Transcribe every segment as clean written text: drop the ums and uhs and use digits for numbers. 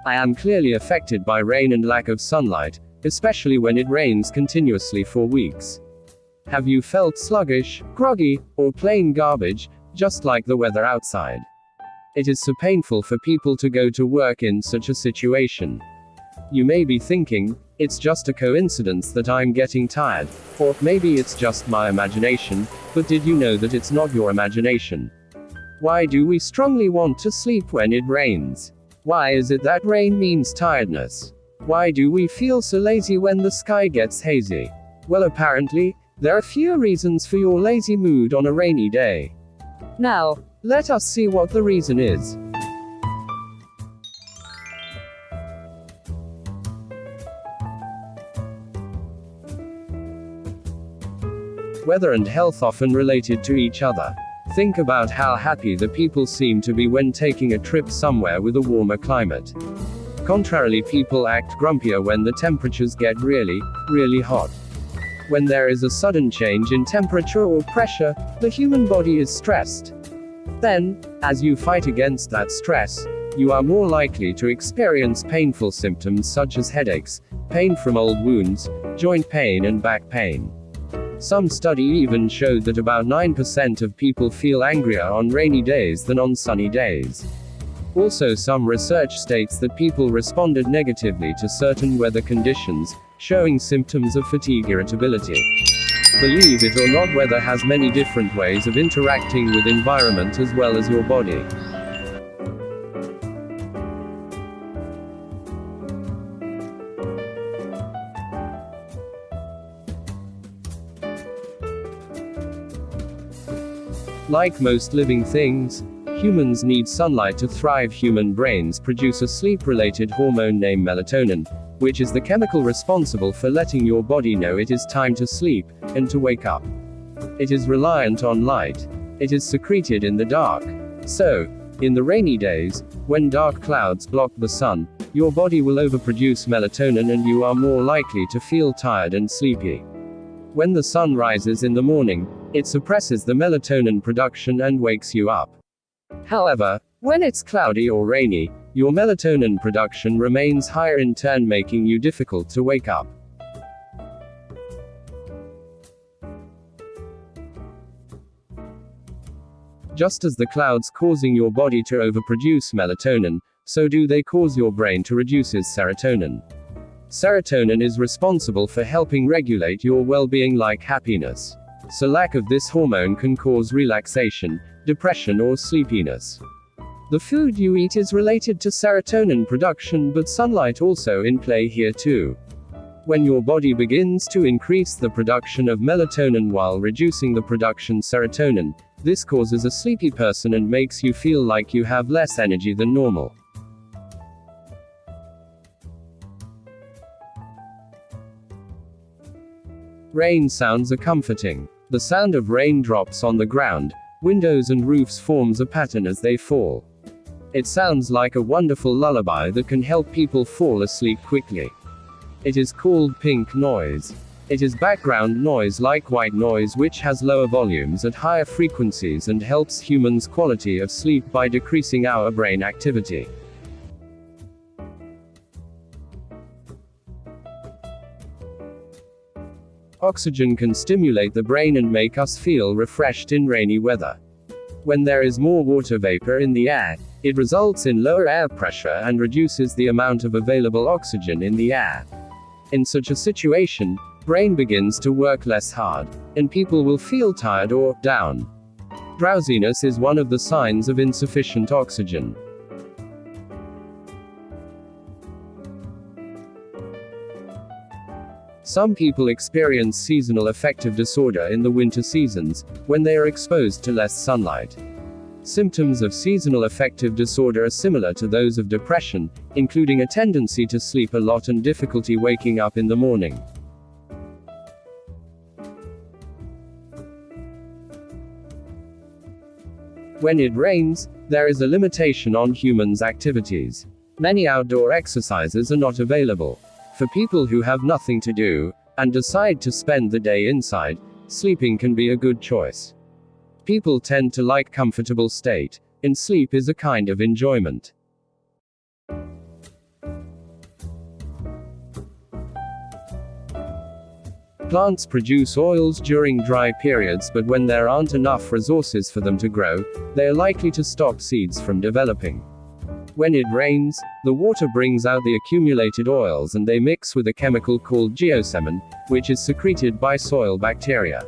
I am clearly affected by rain and lack of sunlight, especially when it rains continuously for weeks. Have you felt sluggish, groggy, or plain garbage, just like the weather outside? It is so painful for people to go to work in such a situation. You may be thinking, it's just a coincidence that I'm getting tired, or maybe it's just my imagination, but did you know that it's not your imagination? Why do we strongly want to sleep when it rains? Why is it that rain means tiredness? Why do we feel so lazy when the sky gets hazy? Well, apparently, there are few reasons for your lazy mood on a rainy day. Now, let us see what the reason is. Weather and health often related to each other. Think about how happy the people seem to be when taking a trip somewhere with a warmer climate. Contrarily, people act grumpier when the temperatures get really, really hot. When there is a sudden change in temperature or pressure, the human body is stressed. Then, as you fight against that stress, you are more likely to experience painful symptoms such as headaches, pain from old wounds, joint pain and back pain. Some study even showed that about 9% of people feel angrier on rainy days than on sunny days. Also, some research states that people responded negatively to certain weather conditions, showing symptoms of fatigue, irritability. Believe it or not, weather has many different ways of interacting with environment as well as your body. Like most living things, humans need sunlight to thrive. Human brains produce a sleep-related hormone named melatonin, which is the chemical responsible for letting your body know it is time to sleep, and to wake up. It is reliant on light. It is secreted in the dark. So, in the rainy days, when dark clouds block the sun, your body will overproduce melatonin and you are more likely to feel tired and sleepy. When the sun rises in the morning, it suppresses the melatonin production and wakes you up. However, when it's cloudy or rainy, your melatonin production remains higher, in turn making you difficult to wake up. Just as the clouds causing your body to overproduce melatonin, so do they cause your brain to reduce serotonin. Serotonin is responsible for helping regulate your well-being, like happiness. So lack of this hormone can cause relaxation, depression or sleepiness. The food you eat is related to serotonin production, but sunlight also in play here too. When your body begins to increase the production of melatonin while reducing the production serotonin, this causes a sleepy person and makes you feel like you have less energy than normal. Rain sounds are comforting. The sound of raindrops on the ground, windows and roofs forms a pattern as they fall. It sounds like a wonderful lullaby that can help people fall asleep quickly. It is called pink noise. It is background noise like white noise, which has lower volumes at higher frequencies and helps humans' quality of sleep by decreasing our brain activity. Oxygen can stimulate the brain and make us feel refreshed in rainy weather. When there is more water vapor in the air, it results in lower air pressure and reduces the amount of available oxygen in the air. In such a situation, brain begins to work less hard, and people will feel tired or down. Drowsiness is one of the signs of insufficient oxygen. Some people experience seasonal affective disorder in the winter seasons, when they are exposed to less sunlight. Symptoms of seasonal affective disorder are similar to those of depression, including a tendency to sleep a lot and difficulty waking up in the morning. When it rains, there is a limitation on humans' activities. Many outdoor exercises are not available. For people who have nothing to do, and decide to spend the day inside, sleeping can be a good choice. People tend to like comfortable state, and sleep is a kind of enjoyment. Plants produce oils during dry periods, but when there aren't enough resources for them to grow, they are likely to stop seeds from developing. When it rains, the water brings out the accumulated oils and they mix with a chemical called geosemin, which is secreted by soil bacteria.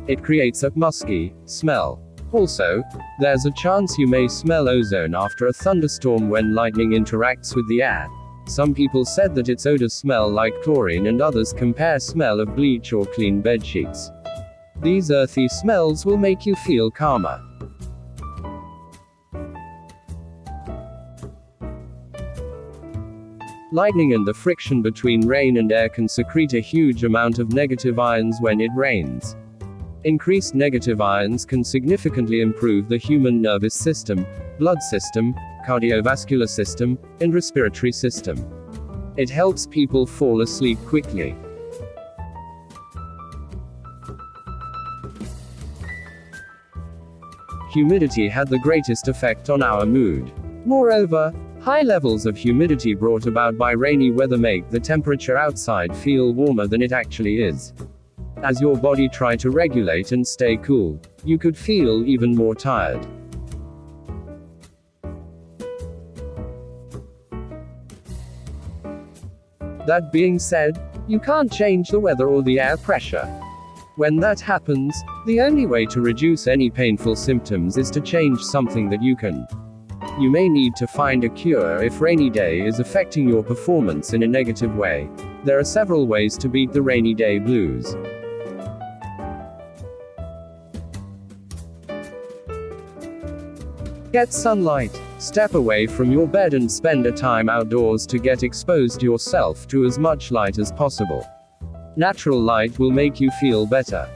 It creates a musky smell. Also, there's a chance you may smell ozone after a thunderstorm when lightning interacts with the air. Some people said that its odors smell like chlorine and others compare smell of bleach or clean bed sheets. These earthy smells will make you feel calmer. Lightning and the friction between rain and air can secrete a huge amount of negative ions when it rains. Increased negative ions can significantly improve the human nervous system, blood system, cardiovascular system, and respiratory system. It helps people fall asleep quickly. Humidity had the greatest effect on our mood. Moreover, high levels of humidity brought about by rainy weather make the temperature outside feel warmer than it actually is. As your body tries to regulate and stay cool, you could feel even more tired. That being said, you can't change the weather or the air pressure. When that happens, the only way to reduce any painful symptoms is to change something that you can. You may need to find a cure if rainy day is affecting your performance in a negative way. There are several ways to beat the rainy day blues. Get sunlight. Step away from your bed and spend a time outdoors to get exposed yourself to as much light as possible. Natural light will make you feel better.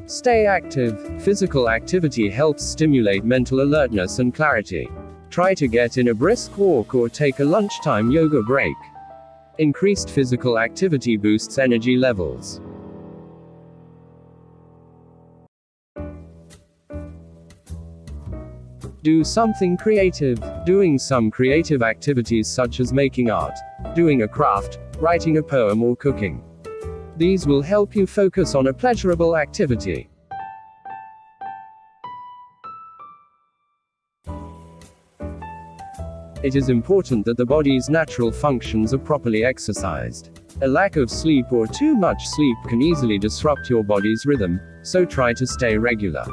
Stay active. Physical activity helps stimulate mental alertness and clarity. Try to get in a brisk walk or take a lunchtime yoga break. Increased physical activity boosts energy levels. Do something creative. Doing some creative activities such as making art, doing a craft, writing a poem or cooking. These will help you focus on a pleasurable activity. It is important that the body's natural functions are properly exercised. A lack of sleep or too much sleep can easily disrupt your body's rhythm, so try to stay regular.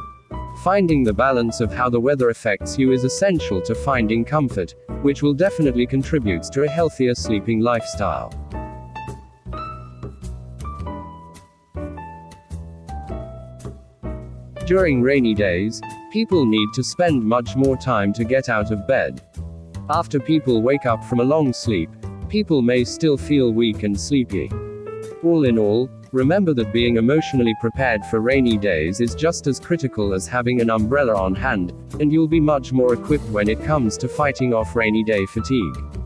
Finding the balance of how the weather affects you is essential to finding comfort, which will definitely contribute to a healthier sleeping lifestyle. During rainy days, people need to spend much more time to get out of bed. After people wake up from a long sleep, people may still feel weak and sleepy. All in all, remember that being emotionally prepared for rainy days is just as critical as having an umbrella on hand, and you'll be much more equipped when it comes to fighting off rainy day fatigue.